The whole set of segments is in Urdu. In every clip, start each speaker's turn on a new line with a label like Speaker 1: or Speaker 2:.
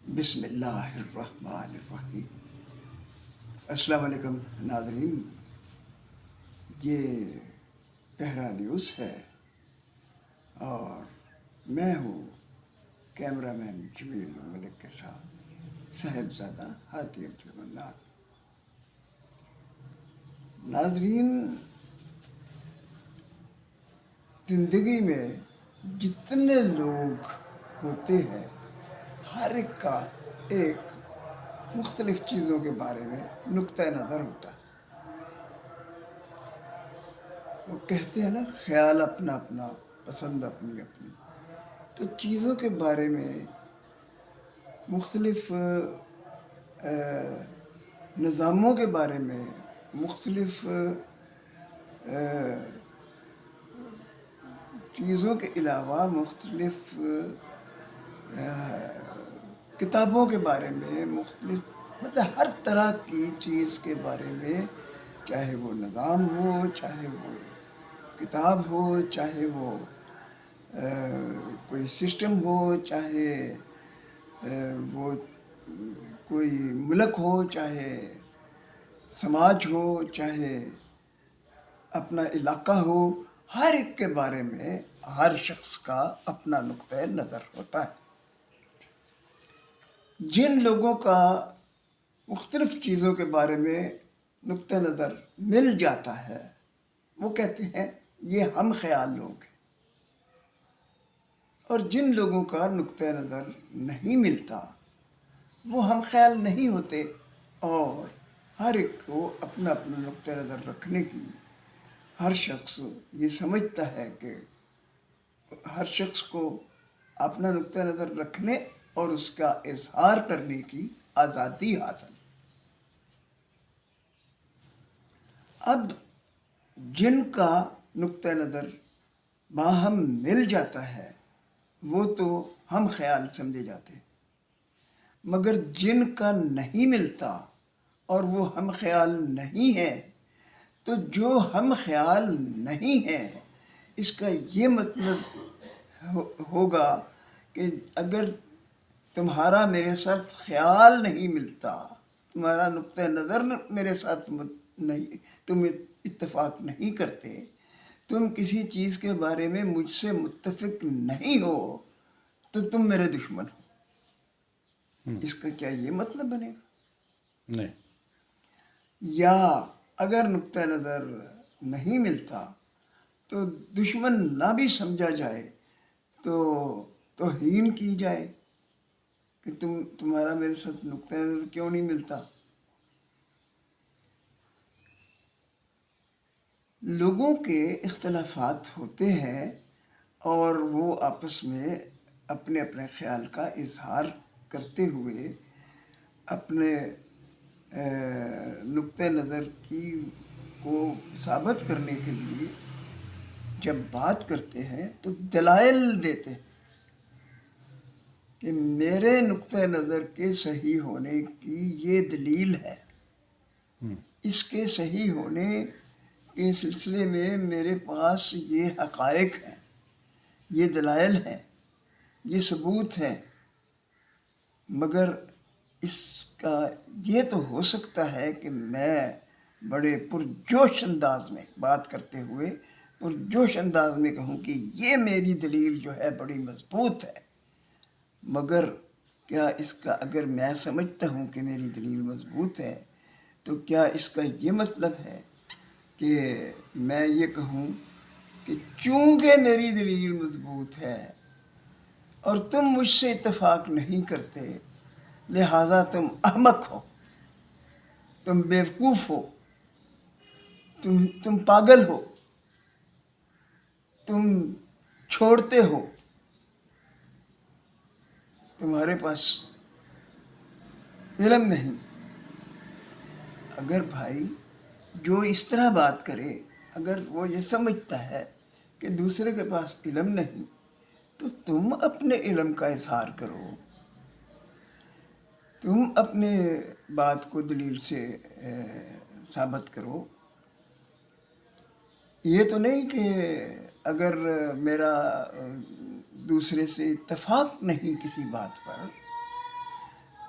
Speaker 1: بسم اللہ الرحمن الرحیم۔ السلام علیکم ناظرین، یہ پہرا نیوز ہے اور میں ہوں کیمرہ مین جمیل ملک کے ساتھ صاحبزادہ ہادی عبدالمنان۔ ناظرین، زندگی میں جتنے لوگ ہوتے ہیں ہر ایک کا ایک مختلف چیزوں کے بارے میں نقطہ نظر ہوتا ہے۔ وہ کہتے ہیں نا، خیال اپنا اپنا، پسند اپنی اپنی۔ تو چیزوں کے بارے میں مختلف نظاموں کے بارے میں، مختلف چیزوں کے علاوہ مختلف کتابوں کے بارے میں، مطلب ہر طرح کی چیز کے بارے میں، چاہے وہ نظام ہو، چاہے وہ کتاب ہو، چاہے وہ کوئی سسٹم ہو، چاہے وہ کوئی ملک ہو، چاہے سماج ہو، چاہے اپنا علاقہ ہو، ہر ایک کے بارے میں ہر شخص کا اپنا نقطہ نظر ہوتا ہے۔ جن لوگوں کا مختلف چیزوں کے بارے میں نقطہ نظر مل جاتا ہے وہ کہتے ہیں یہ ہم خیال لوگ ہیں، اور جن لوگوں کا نقطہ نظر نہیں ملتا وہ ہم خیال نہیں ہوتے، اور ہر ایک کو اپنا اپنا نقطہ نظر رکھنے کی ہر شخص یہ سمجھتا ہے کہ ہر شخص کو اپنا نقطہ نظر رکھنے اور اس کا اظہار کرنے کی آزادی حاصل۔ اب جن کا نقطہ نظر باہم مل جاتا ہے وہ تو ہم خیال سمجھے جاتے ہیں، مگر جن کا نہیں ملتا اور وہ ہم خیال نہیں ہے، تو جو ہم خیال نہیں ہے اس کا یہ مطلب ہوگا کہ اگر تمہارا میرے ساتھ خیال نہیں ملتا، تمہارا نقطہ نظر میرے ساتھ نہیں، تم اتفاق نہیں کرتے، تم کسی چیز کے بارے میں مجھ سے متفق نہیں ہو، تو تم میرے دشمن ہو۔ اس کا کیا یہ مطلب بنے گا؟
Speaker 2: نہیں۔
Speaker 1: یا اگر نقطہ نظر نہیں ملتا تو دشمن نہ بھی سمجھا جائے تو توہین کی جائے کہ تمہارا میرے ساتھ نقطہ نظر کیوں نہیں ملتا۔ لوگوں کے اختلافات ہوتے ہیں اور وہ آپس میں اپنے اپنے خیال کا اظہار کرتے ہوئے اپنے نقطہ نظر کو ثابت کرنے کے لیے جب بات کرتے ہیں تو دلائل دیتے ہیں کہ میرے نقطہ نظر کے صحیح ہونے کی یہ دلیل ہے، اس کے صحیح ہونے کے سلسلے میں میرے پاس یہ حقائق ہیں، یہ دلائل ہیں، یہ ثبوت ہیں۔ مگر اس کا یہ تو ہو سکتا ہے کہ میں بڑے پرجوش انداز میں بات کرتے ہوئے پرجوش انداز میں کہوں کہ یہ میری دلیل جو ہے بڑی مضبوط ہے، مگر کیا اس کا اگر میں سمجھتا ہوں کہ میری دلیل مضبوط ہے تو کیا اس کا یہ مطلب ہے کہ میں یہ کہوں کہ چونکہ میری دلیل مضبوط ہے اور تم مجھ سے اتفاق نہیں کرتے لہٰذا تم احمق ہو، تم بیوقوف ہو، تم پاگل ہو، تم چھوڑتے ہو، تمہارے پاس علم نہیں۔ اگر بھائی جو اس طرح بات کرے، اگر وہ یہ سمجھتا ہے کہ دوسرے کے پاس علم نہیں، تو تم اپنے علم کا اظہار کرو، تم اپنے بات کو دلیل سے ثابت کرو۔ یہ تو نہیں کہ اگر میرا دوسرے سے اتفاق نہیں کسی بات پر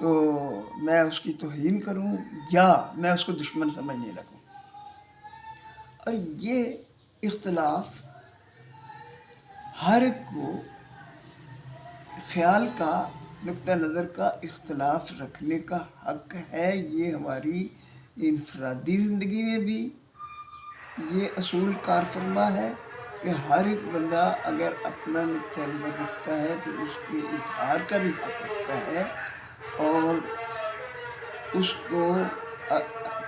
Speaker 1: تو میں اس کی توہین کروں یا میں اس کو دشمن سمجھنے لگوں. اور یہ اختلاف ہر ایک کو خیال کا، نقطہ نظر کا اختلاف رکھنے کا حق ہے. یہ ہماری انفرادی زندگی میں بھی یہ اصول کار فرما ہے کہ ہر ایک بندہ اگر اپنا نقطہ نظر رکھتا ہے تو اس کے اظہار کا بھی حق رکھتا ہے، اور اس کو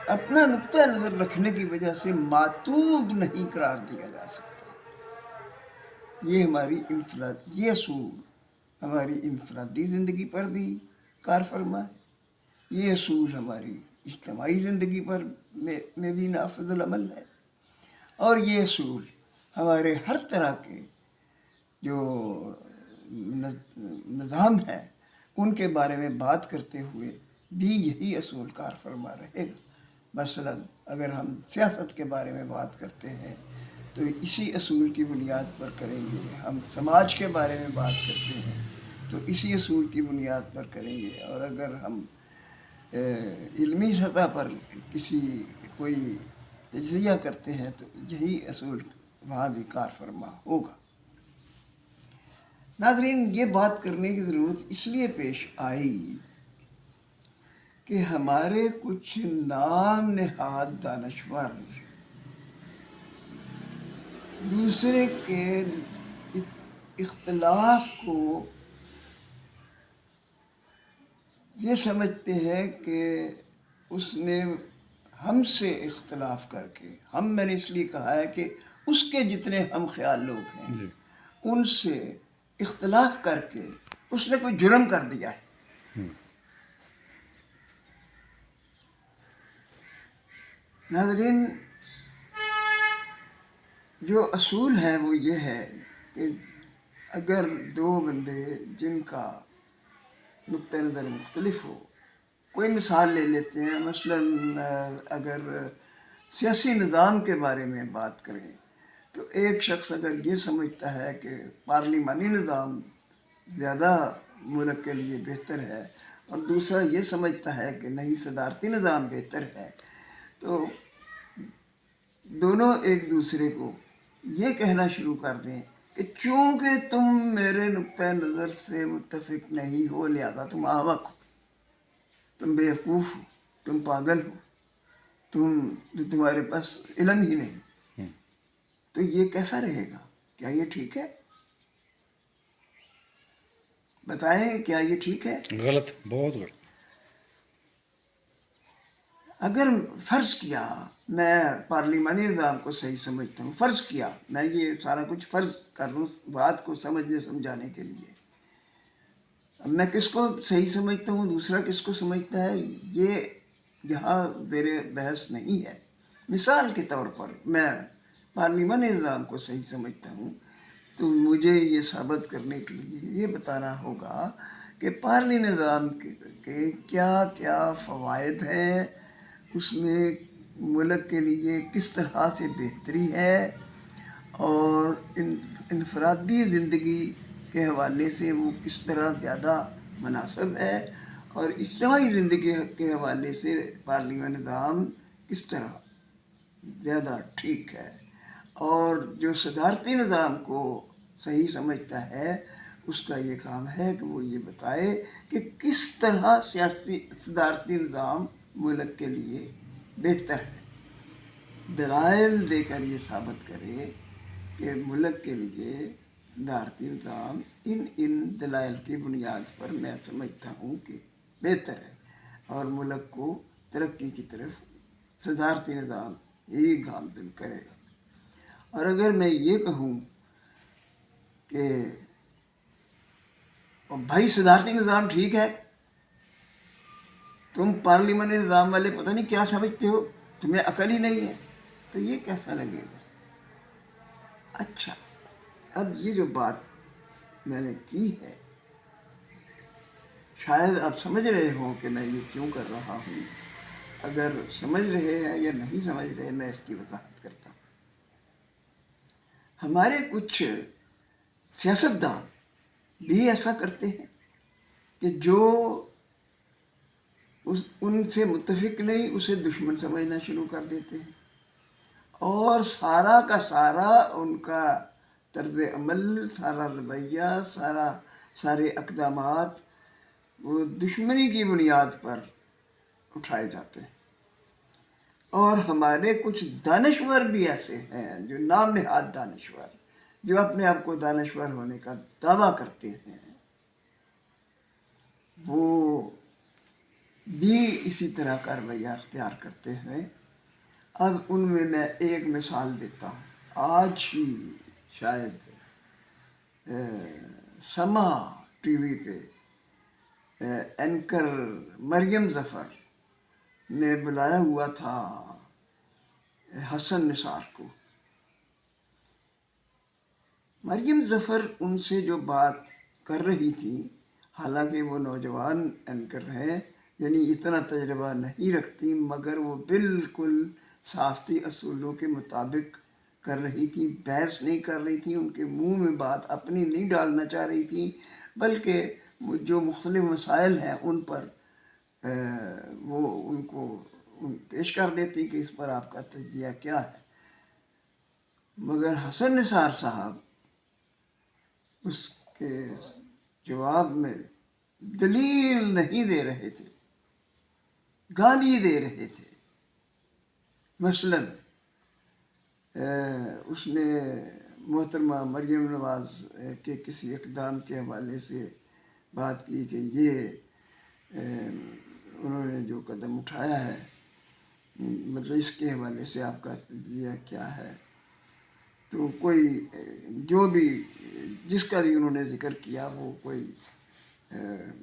Speaker 1: اپنا نقطہ نظر رکھنے کی وجہ سے معتوب نہیں قرار دیا جا سکتا. یہ اصول ہماری انفرادی زندگی پر بھی کار فرما ہے. یہ اصول ہماری اجتماعی زندگی پر میں بھی نافذ العمل ہے. اور یہ اصول ہمارے ہر طرح کے جو نظام ہیں ان کے بارے میں بات کرتے ہوئے بھی یہی اصول کار فرما رہے گا. مثلا اگر ہم سیاست کے بارے میں بات کرتے ہیں تو اسی اصول کی بنیاد پر کریں گے. ہم سماج کے بارے میں بات کرتے ہیں تو اسی اصول کی بنیاد پر کریں گے. اور اگر ہم علمی سطح پر کوئی تجزیہ کرتے ہیں تو یہی اصول وہاں بھی کار فرما ہوگا. ناظرین، یہ بات کرنے کی ضرورت اس لیے پیش آئی کہ ہمارے کچھ نام نہاد دانشور دوسرے کے اختلاف کو یہ سمجھتے ہیں کہ اس نے ہم سے اختلاف کر کے، میں نے اس لیے کہا ہے کہ اس کے جتنے ہم خیال لوگ ہیں ان سے اختلاف کر کے اس نے کوئی جرم کر دیا ہے. ناظرین، جو اصول ہے وہ یہ ہے کہ اگر دو بندے جن کا نقطہ نظر مختلف ہو، کوئی مثال لے لیتے ہیں. مثلا اگر سیاسی نظام کے بارے میں بات کریں تو ایک شخص اگر یہ سمجھتا ہے کہ پارلیمانی نظام زیادہ ملک کے لیے بہتر ہے اور دوسرا یہ سمجھتا ہے کہ نہیں، صدارتی نظام بہتر ہے، تو دونوں ایک دوسرے کو یہ کہنا شروع کر دیں کہ چونکہ تم میرے نقطہ نظر سے متفق نہیں ہو لہذا تم احمق ہو، تم بیوقوف ہو، تم پاگل ہو، تمہارے پاس علم ہی نہیں. تو یہ کیسا رہے گا؟ کیا یہ ٹھیک ہے؟ بتائیں، کیا یہ ٹھیک ہے؟
Speaker 2: غلط، بہت غلط.
Speaker 1: اگر فرض کیا میں پارلیمانی نظام کو صحیح سمجھتا ہوں، فرض کیا میں یہ سارا کچھ فرض کر رہا ہوں بات کو سمجھنے سمجھانے کے لیے، اب میں کس کو صحیح سمجھتا ہوں، دوسرا کس کو سمجھتا ہے، یہ یہاں زیر بحث نہیں ہے. مثال کے طور پر میں پارلیمانی نظام کو صحیح سمجھتا ہوں تو مجھے یہ ثابت کرنے کے لیے یہ بتانا ہوگا کہ پارلی نظام کے کیا کیا فوائد ہیں، اس میں ملک کے لیے کس طرح سے بہتری ہے، اور انفرادی زندگی کے حوالے سے وہ کس طرح زیادہ مناسب ہے، اور اجتماعی زندگی کے حوالے سے پارلیمانی نظام کس طرح زیادہ ٹھیک ہے. اور جو صدارتی نظام کو صحیح سمجھتا ہے اس کا یہ کام ہے کہ وہ یہ بتائے کہ کس طرح صدارتی نظام ملک کے لیے بہتر ہے، دلائل دے کر یہ ثابت کرے کہ ملک کے لیے صدارتی نظام ان دلائل کی بنیاد پر میں سمجھتا ہوں کہ بہتر ہے، اور ملک کو ترقی کی طرف صدارتی نظام ہی گامزن کرے گا. اور اگر میں یہ کہوں کہ بھائی صدارتی نظام ٹھیک ہے، تم پارلیمانی نظام والے پتہ نہیں کیا سمجھتے ہو، تمہیں عقل ہی نہیں ہے، تو یہ کیسا لگے گا؟ اچھا، اب یہ جو بات میں نے کی ہے شاید آپ سمجھ رہے ہوں کہ میں یہ کیوں کر رہا ہوں. اگر سمجھ رہے ہیں یا نہیں سمجھ رہے، میں اس کی وضاحت کرتا ہوں. ہمارے کچھ سیاستدان بھی ایسا کرتے ہیں کہ جو ان سے متفق نہیں، اسے دشمن سمجھنا شروع کر دیتے ہیں، اور سارا کا سارا ان کا طرز عمل، سارا رویہ، سارے اقدامات وہ دشمنی کی بنیاد پر اٹھائے جاتے ہیں۔ اور ہمارے کچھ دانشور بھی ایسے ہیں جو نام نہاد دانشور، جو اپنے آپ کو دانشور ہونے کا دعویٰ کرتے ہیں، وہ بھی اسی طرح کا رویہ اختیار کرتے ہیں۔ اب ان میں ایک مثال دیتا ہوں۔ آج ہی شاید سما ٹی وی پہ اینکر مریم ظفر نے بلایا ہوا تھا حسن نثار کو۔ مریم ظفر ان سے جو بات کر رہی تھی، حالانکہ وہ نوجوان اینکر ہیں، یعنی اتنا تجربہ نہیں رکھتی، مگر وہ بالکل صحافتی اصولوں کے مطابق کر رہی تھی، بحث نہیں کر رہی تھی، ان کے منہ میں بات اپنی نہیں ڈالنا چاہ رہی تھی، بلکہ جو مختلف مسائل ہیں ان پر وہ ان کو پیش کر دیتی کہ اس پر آپ کا تجزیہ کیا ہے۔ مگر حسن نثار صاحب اس کے جواب میں دلیل نہیں دے رہے تھے، گالی دے رہے تھے۔ مثلاً اس نے محترمہ مریم نواز کے کسی اقدام کے حوالے سے بات کی کہ یہ انہوں نے جو قدم اٹھایا ہے، مطلب اس کے حوالے سے آپ کا تجزیہ کیا ہے؟ تو کوئی جو بھی جس کا بھی انہوں نے ذکر کیا وہ کوئی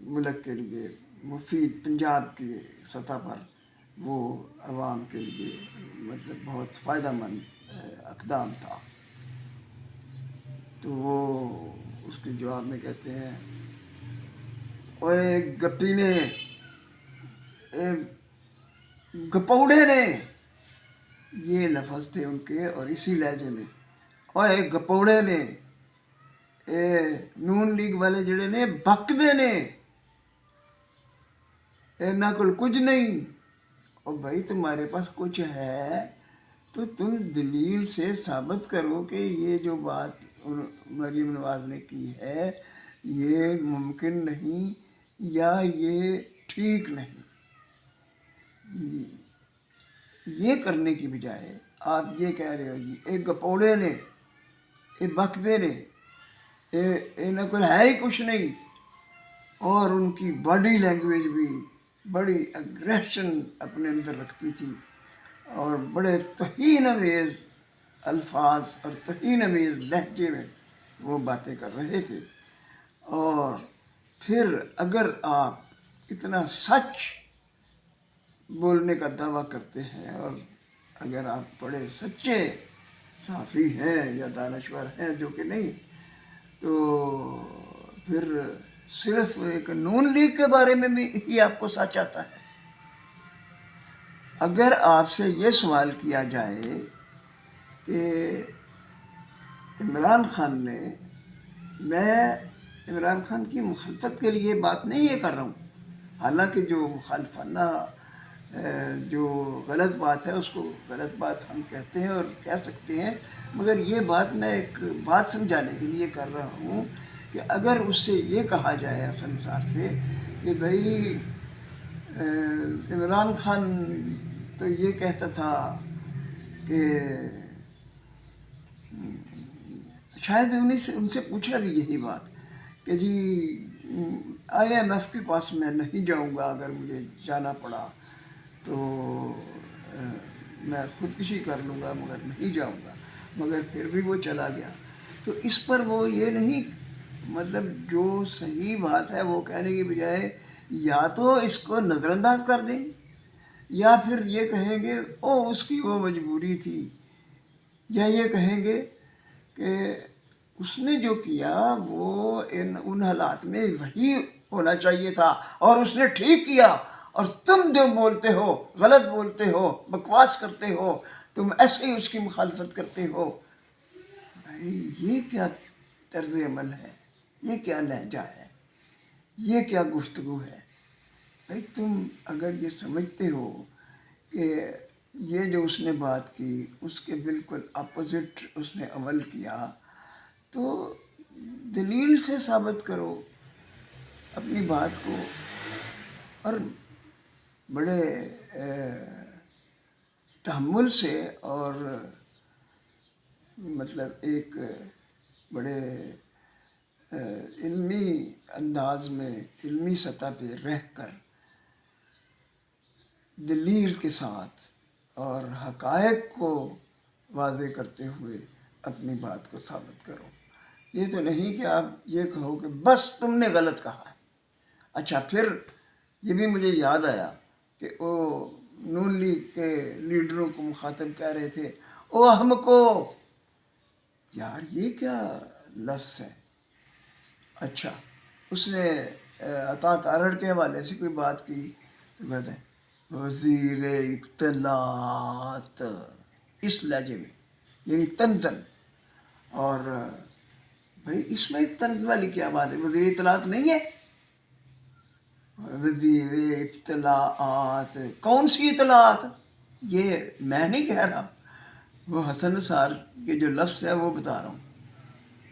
Speaker 1: ملک کے لیے مفید، پنجاب کی سطح پر وہ عوام کے لیے مطلب بہت فائدہ مند اقدام تھا۔ تو وہ اس کے جواب میں کہتے ہیں، اوے گپی نے، گپوڑے نے، یہ لفظ تھے ان کے، اور اسی لہجے میں، اوے گپوڑے نے، نون لیگ والے جڑے نے بکدے نے، نہ کل کچھ نہیں۔ اور بھائی تمہارے پاس کچھ ہے تو تم دلیل سے ثابت کرو کہ یہ جو بات مریم نواز نے کی ہے یہ ممکن نہیں یا یہ ٹھیک نہیں۔ یہ کرنے کی بجائے آپ یہ کہہ رہے ہو جی ایک گپوڑے نے، ایک بکدے نے، نہ کوئی ہے ہی کچھ نہیں، اور ان کی باڈی لینگویج بھی بڑی اگریشن اپنے اندر رکھتی تھی، اور بڑے توہین آمیز الفاظ اور توہین آمیز لہجے میں وہ باتیں کر رہے تھے۔ اور پھر اگر آپ اتنا سچ بولنے کا دعویٰ کرتے ہیں، اور اگر آپ بڑے سچے صحافی ہیں یا دانشور ہیں، جو کہ نہیں، تو پھر صرف ایک نون لیگ کے بارے میں بھی ہی آپ کو سچ آتا ہے۔ اگر آپ سے یہ سوال کیا جائے کہ عمران خان نے، میں عمران خان کی مخالفت کے لیے بات نہیں یہ کر رہا ہوں، حالانکہ جو مخالفانہ جو غلط بات ہے اس کو غلط بات ہم کہتے ہیں اور کہہ سکتے ہیں، مگر یہ بات میں ایک بات سمجھانے کے لیے کر رہا ہوں کہ اگر اس سے یہ کہا جائے حسن نثار سے کہ بھائی عمران خان تو یہ کہتا تھا کہ شاید ان سے پوچھا بھی یہی بات کہ جی IMF کے پاس میں نہیں جاؤں گا، اگر مجھے جانا پڑا تو میں خودکشی کر لوں گا مگر نہیں جاؤں گا، مگر پھر بھی وہ چلا گیا۔ تو اس پر وہ یہ نہیں، مطلب جو صحیح بات ہے وہ کہنے کی بجائے یا تو اس کو نظر انداز کر دیں، یا پھر یہ کہیں گے او اس کی وہ مجبوری تھی، یا یہ کہیں گے کہ اس نے جو کیا وہ ان حالات میں وہی ہونا چاہیے تھا اور اس نے ٹھیک کیا، اور تم جو بولتے ہو، غلط بولتے ہو، بکواس کرتے ہو، تم ایسے ہی اس کی مخالفت کرتے ہو۔ بھائی یہ کیا طرز عمل ہے، یہ کیا لہجہ ہے، یہ کیا گفتگو ہے بھائی تم اگر یہ سمجھتے ہو کہ یہ جو اس نے بات کی اس کے بالکل اپوزٹ اس نے عمل کیا، تو دلیل سے ثابت کرو اپنی بات کو، اور بڑے تحمل سے اور مطلب ایک بڑے علمی انداز میں، علمی سطح پہ رہ کر دلیل کے ساتھ اور حقائق کو واضح کرتے ہوئے اپنی بات کو ثابت کرو۔ یہ تو نہیں کہ آپ یہ کہو کہ بس تم نے غلط کہا ہے۔ اچھا، پھر یہ بھی مجھے یاد آیا کہ وہ نون لیگ کے لیڈروں کو مخاطب کہہ رہے تھے، او ہم کو، یار یہ کیا لفظ ہے؟ اچھا، اس نے عطا تارڑ کے حوالے سے کوئی بات کی تو کہتے ہیں وزیر اطلاعات، اس لہجے میں، یعنی طنزاً۔ اور بھائی اس میں طنز والی کیا بات ہے؟ وزیر اطلاعات نہیں ہے؟ وزیر اطلاعات کون سی اطلاعات؟ یہ میں نہیں کہہ رہا، وہ حسن نثار کے جو لفظ ہے وہ بتا رہا ہوں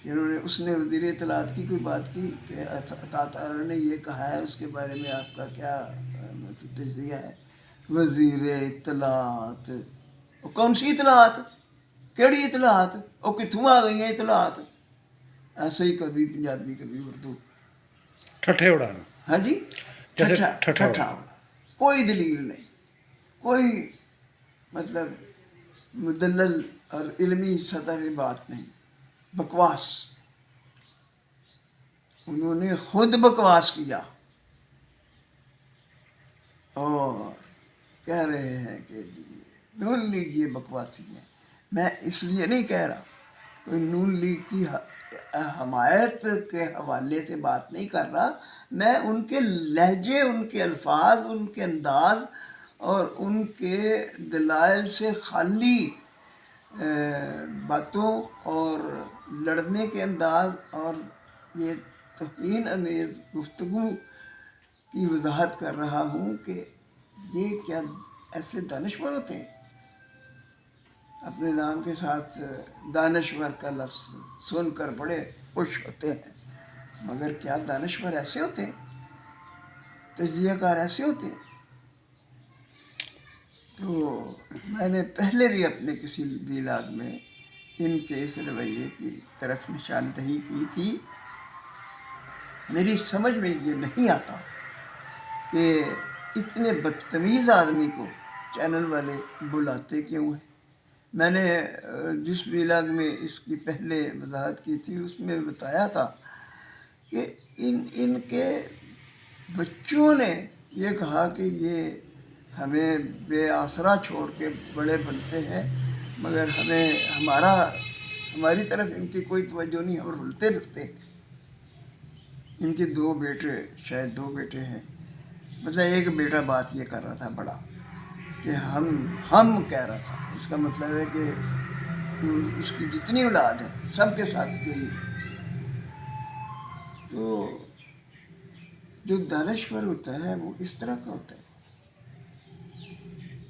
Speaker 1: کہ اس نے وزیر اطلاعات کی کوئی بات کی کہ عطا تارڑ نے یہ کہا ہے، اس کے بارے میں آپ کا کیا تجزیہ ہے؟ وزیر اطلاعات، کون سی اطلاعات؟ کیڑی اطلاعات؟ او کتھوں آ گئی ہیں اطلاعات؟ ایسے ہی کبھی پنجابی کبھی اردو،
Speaker 2: ٹھٹھے اڑانا،
Speaker 1: ہاں جی،
Speaker 2: جیسے
Speaker 1: ٹھٹھا
Speaker 2: ٹھٹھا
Speaker 1: ٹھٹھا، کوئی دلیل نہیں، کوئی مطلب مدلل اور علمی سطح پہ بات نہیں، بکواس۔ انہوں نے خود بکواس کیا اور کہہ رہے ہیں کہ جی نون لیگ یہ بکواسی ہے۔ میں اس لیے نہیں کہہ رہا، کوئی نون لیگ کی حمایت کے حوالے سے بات نہیں کر رہا، میں ان کے لہجے، ان کے الفاظ، ان کے انداز اور ان کے دلائل سے خالی باتوں اور لڑنے کے انداز اور یہ توہین امیز گفتگو کی وضاحت کر رہا ہوں کہ یہ کیا ایسے دانشور ہوتے ہیں؟ اپنے نام کے ساتھ دانشور کا لفظ سن کر بڑے خوش ہوتے ہیں، مگر کیا دانشور ایسے ہوتے ہیں؟ تجزیہ کار ایسے ہوتے ہیں؟ تو میں نے پہلے بھی اپنے کسی ویلاگ میں ان کے اس رویے کی طرف نشاندہی کی تھی۔ میری سمجھ میں یہ نہیں آتا کہ اتنے بدتمیز آدمی کو چینل والے بلاتے کیوں ہیں۔ میں نے جس ویلاگ میں اس کی پہلے وضاحت کی تھی اس میں بتایا تھا کہ ان کے بچوں نے یہ کہا کہ یہ ہمیں بے آسرا چھوڑ کے بڑے بنتے ہیں، مگر ہماری طرف ان کی کوئی توجہ نہیں، ہم رلتے پھرتے ہیں۔ ان کے 2 بیٹے، شاید 2 بیٹے ہیں، مطلب ایک بیٹا بات یہ کر رہا تھا بڑا کہ ہم کہہ رہا تھا، اس کا مطلب ہے کہ اس کی جتنی اولاد ہے سب کے ساتھ گئی۔ تو جو دانشور ہوتا ہے وہ اس طرح کا ہوتا ہے۔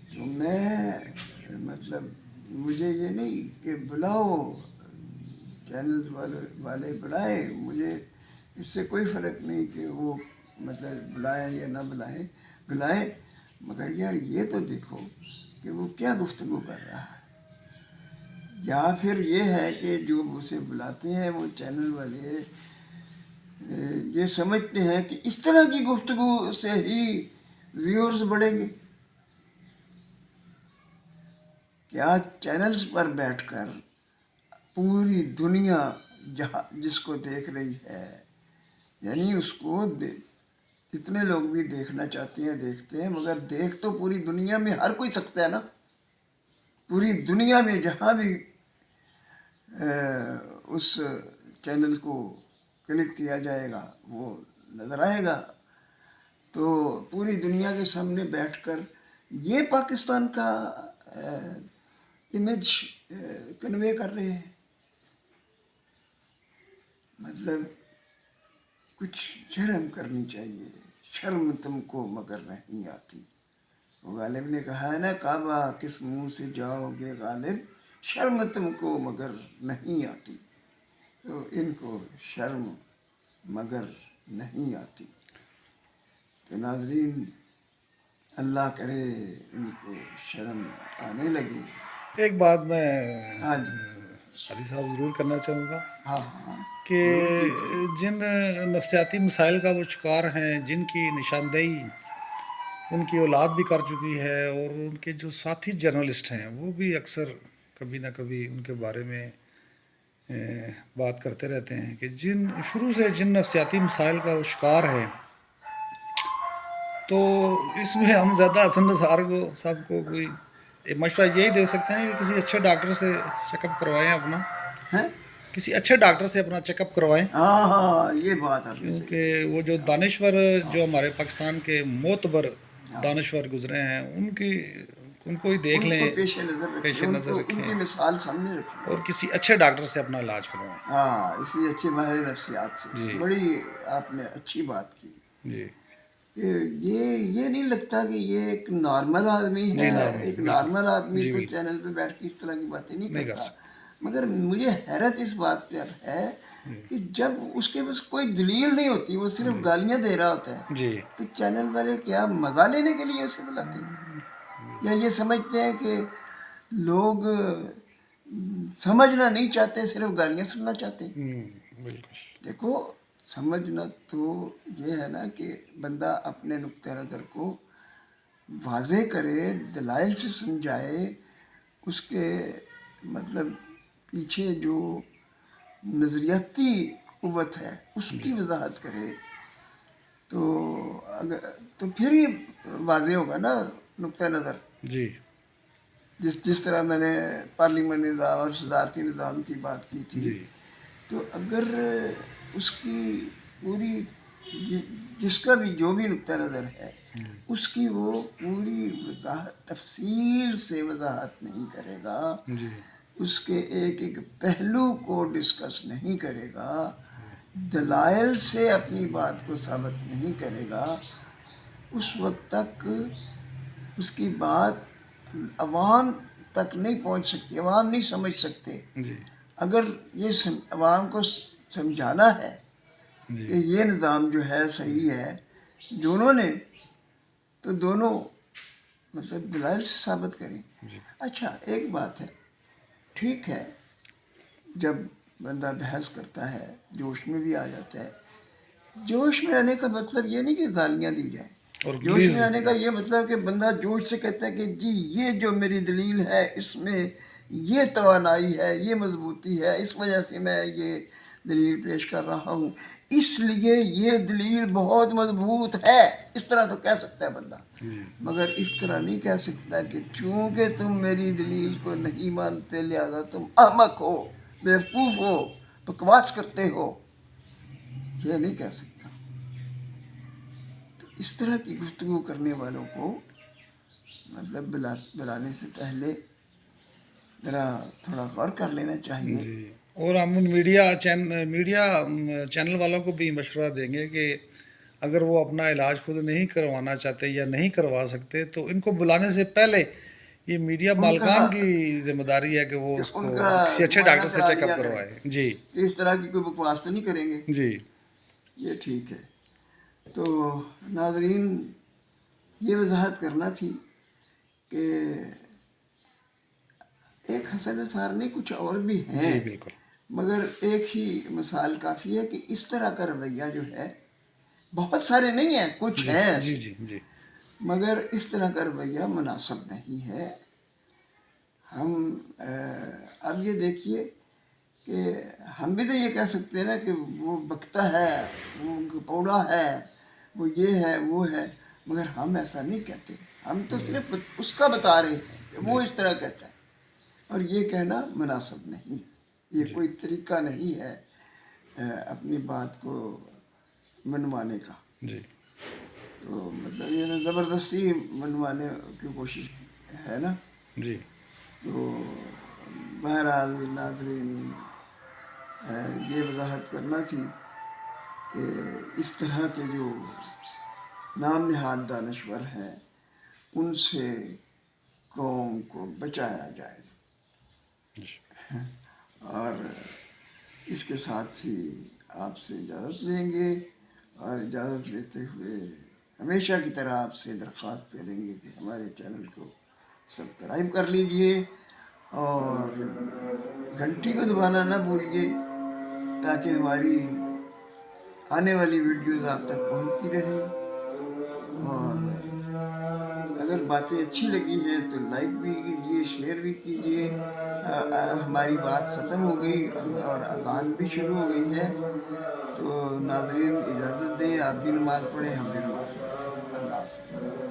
Speaker 1: تو میں مطلب مجھے یہ نہیں کہ بلاؤ، چینل والے بلائیں، مجھے اس سے کوئی فرق نہیں کہ وہ مطلب بلائیں یا نہ بلائیں، مگر یار یہ تو دیکھو کہ وہ کیا گفتگو کر رہا ہے۔ یا پھر یہ ہے کہ جو اسے بلاتے ہیں وہ چینل والے یہ سمجھتے ہیں کہ اس طرح کی گفتگو سے ہی ویورز بڑھیں گے۔ کیا چینلز پر بیٹھ کر پوری دنیا جس کو دیکھ رہی ہے، یعنی اس کو کتنے لوگ بھی دیکھنا چاہتے ہیں دیکھتے ہیں، مگر دیکھ تو پوری دنیا میں ہر کوئی سکتا ہے نا۔ پوری دنیا میں جہاں بھی اس چینل کو کلک کیا جائے گا وہ نظر آئے گا۔ تو پوری دنیا کے سامنے بیٹھ کر یہ پاکستان کا امیج کنوے کر رہے ہیں۔ مطلب کچھ شرم کرنی چاہیے، شرم تم کو مگر نہیں آتی. غالب نے کہا ہے نا کعبہ کس منہ سے جاؤ گے غالب شرم تم کو مگر نہیں آتی. تو ان کو شرم مگر نہیں آتی. تو ناظرین اللہ کرے ان کو شرم آنے لگے.
Speaker 2: ایک بات میں
Speaker 1: ہاں جی.
Speaker 2: علی صاحب ضرور کرنا چاہوں گا
Speaker 1: ہاں ہاں
Speaker 2: کہ جن نفسیاتی مسائل کا وہ شکار ہیں، جن کی نشاندہی ان کی اولاد بھی کر چکی ہے، اور ان کے جو ساتھی جرنلسٹ ہیں وہ بھی اکثر کبھی نہ کبھی ان کے بارے میں بات کرتے رہتے ہیں کہ شروع سے جن نفسیاتی مسائل کا وہ شکار ہے، تو اس میں ہم زیادہ حسن نثار صاحب کو کوئی مشورہ یہی دے سکتے ہیں کہ کسی اچھے ڈاکٹر سے چیک اپ کروائیں اپنا، کسی اچھے ڈاکٹر سے اپنا چیک اپ کروائیں.
Speaker 1: ہاں ہاں یہ بات آپ نے صحیح
Speaker 2: کیونکہ وہ جو دانشور جو ہمارے پاکستان کے معتبر دانشور گزرے ہیں ان کو ہی دیکھ
Speaker 1: ان
Speaker 2: لیں،
Speaker 1: کو پیش نظر رکھیں،
Speaker 2: پیش
Speaker 1: ان
Speaker 2: نظر
Speaker 1: کو ان کی
Speaker 2: رکھیں،
Speaker 1: مثال سامنے رکھیں.
Speaker 2: اور کسی اچھے ڈاکٹر سے اپنا علاج کروائیں.
Speaker 1: ہاں اسی اچھے ماہر نفسیات سے.
Speaker 2: جی
Speaker 1: بڑی آپ نے اچھی بات کی.
Speaker 2: جی
Speaker 1: یہ نہیں لگتا کہ یہ ایک نارمل آدمی
Speaker 2: جی
Speaker 1: ہے.
Speaker 2: نارمل،
Speaker 1: ایک
Speaker 2: بالکل
Speaker 1: نارمل آدمی
Speaker 2: جی
Speaker 1: تو
Speaker 2: بالکل
Speaker 1: چینل پہ بیٹھ کے اس طرح کی باتیں نہیں
Speaker 2: کر
Speaker 1: کرتا.
Speaker 2: سکتا.
Speaker 1: مگر مجھے حیرت اس بات پر ہے کہ جب اس کے پاس کوئی دلیل نہیں ہوتی، وہ صرف گالیاں دے رہا ہوتا ہے،
Speaker 2: جی
Speaker 1: تو چینل والے کیا مزہ لینے کے لیے اسے بلاتے ہیں، یا یہ سمجھتے ہیں کہ لوگ سمجھنا نہیں چاہتے، صرف گالیاں سننا چاہتے ہیں.
Speaker 2: بالکل
Speaker 1: دیکھو سمجھنا تو یہ ہے نا کہ بندہ اپنے نقطہ نظر کو واضح کرے، دلائل سے سمجھائے، اس کے مطلب پیچھے جو نظریاتی قوت ہے اس کی وضاحت کرے، تو پھر ہی واضح ہوگا نا نقطہ نظر.
Speaker 2: جی
Speaker 1: جس طرح میں نے پارلیمنٹ نظام اور صدارتی نظام کی بات کی تھی،
Speaker 2: جی
Speaker 1: تو اگر اس کی پوری جس کا بھی جو بھی نقطہ نظر ہے اس کی وہ پوری وضاحت تفصیل سے وضاحت نہیں کرے گا،
Speaker 2: جی
Speaker 1: اس کے ایک ایک پہلو کو ڈسکس نہیں کرے گا، دلائل سے اپنی بات کو ثابت نہیں کرے گا، اس وقت تک اس کی بات عوام تک نہیں پہنچ سکتی، عوام نہیں سمجھ سکتے.
Speaker 2: جی
Speaker 1: اگر یہ عوام کو سمجھانا ہے کہ
Speaker 2: جی
Speaker 1: یہ نظام جو ہے صحیح ہے دونوں نے، تو دونوں مطلب دلائل سے ثابت کریں.
Speaker 2: جی
Speaker 1: اچھا ایک بات ہے، ٹھیک ہے جب بندہ بحث کرتا ہے جوش میں بھی آ جاتا ہے. جوش میں آنے کا مطلب یہ نہیں کہ گالیاں دی جائیں.
Speaker 2: اور
Speaker 1: جوش میں آنے کا یہ مطلب کہ بندہ جوش سے کہتا ہے کہ جی یہ جو میری دلیل ہے اس میں یہ توانائی ہے، یہ مضبوطی ہے، اس وجہ سے میں یہ دلیل پیش کر رہا ہوں، اس لیے یہ دلیل بہت مضبوط ہے، اس طرح تو کہہ سکتا ہے بندہ. مگر اس طرح نہیں کہہ سکتا کہ چونکہ تم میری دلیل کو نہیں مانتے لہذا تم احمق ہو، بیوقوف ہو، بکواس کرتے ہو. یہ نہیں کہہ سکتا. تو اس طرح کی گفتگو کرنے والوں کو مطلب بلانے سے پہلے ذرا تھوڑا غور کر لینا چاہیے.
Speaker 2: جی اور ہم ان میڈیا چینل والوں کو بھی مشورہ دیں گے کہ اگر وہ اپنا علاج خود نہیں کروانا چاہتے یا نہیں کروا سکتے تو ان کو بلانے سے پہلے یہ میڈیا مالکان کی ذمہ داری ہے کہ وہ اس
Speaker 1: ان
Speaker 2: کو
Speaker 1: کا
Speaker 2: کسی اچھے
Speaker 1: معائنہ
Speaker 2: ڈاکٹر سے
Speaker 1: کرا
Speaker 2: چیک
Speaker 1: لیا
Speaker 2: اپ
Speaker 1: کریں
Speaker 2: کروائے. جی
Speaker 1: کہ اس طرح کی کوئی بکواس تو نہیں کریں گے.
Speaker 2: جی
Speaker 1: یہ ٹھیک ہے. تو ناظرین یہ وضاحت کرنا تھی کہ ایک حسن نثار نہیں کچھ اور بھی ہیں،
Speaker 2: جی بالکل
Speaker 1: مگر ایک ہی مثال کافی ہے کہ اس طرح کا رویہ جو ہے، بہت سارے نہیں ہیں، کچھ
Speaker 2: جی
Speaker 1: ہیں
Speaker 2: جی
Speaker 1: ایسے،
Speaker 2: جی جی
Speaker 1: مگر اس طرح کا رویہ مناسب نہیں ہے. ہم اب یہ دیکھیے کہ ہم بھی تو یہ کہہ سکتے ہیں نا کہ وہ بکتا ہے، وہ گپوڑا ہے، وہ یہ ہے وہ ہے، مگر ہم ایسا نہیں کہتے. ہم تو صرف اس کا بتا رہے ہیں کہ وہ اس طرح کہتا ہے، اور یہ کہنا مناسب نہیں. یہ
Speaker 2: جی
Speaker 1: کوئی طریقہ نہیں ہے اپنی بات کو منوانے کا.
Speaker 2: جی
Speaker 1: تو مطلب یہ زبردستی منوانے کی کوشش ہے نا.
Speaker 2: جی
Speaker 1: تو بہرحال ناظرین یہ وضاحت کرنا تھی کہ اس طرح کے جو نام نہاد دانشور ہیں ان سے قوم کو بچایا جائے. اور اس کے ساتھ ہی آپ سے اجازت لیں گے، اور اجازت لیتے ہوئے ہمیشہ کی طرح آپ سے درخواست کریں گے کہ ہمارے چینل کو سبسکرائب کر لیجئے اور گھنٹی کو دبانا نہ بھولیے تاکہ ہماری آنے والی ویڈیوز آپ تک پہنچتی رہیں. اور اگر باتیں اچھی لگی ہیں تو لائک بھی کیجیے، شیئر بھی کیجیے. ہماری بات ختم ہو گئی اور اذان بھی شروع ہو گئی ہے، تو ناظرین اجازت دیں، آپ بھی نماز پڑھیں، ہم بھی نماز پڑھیں. اللہ حافظ.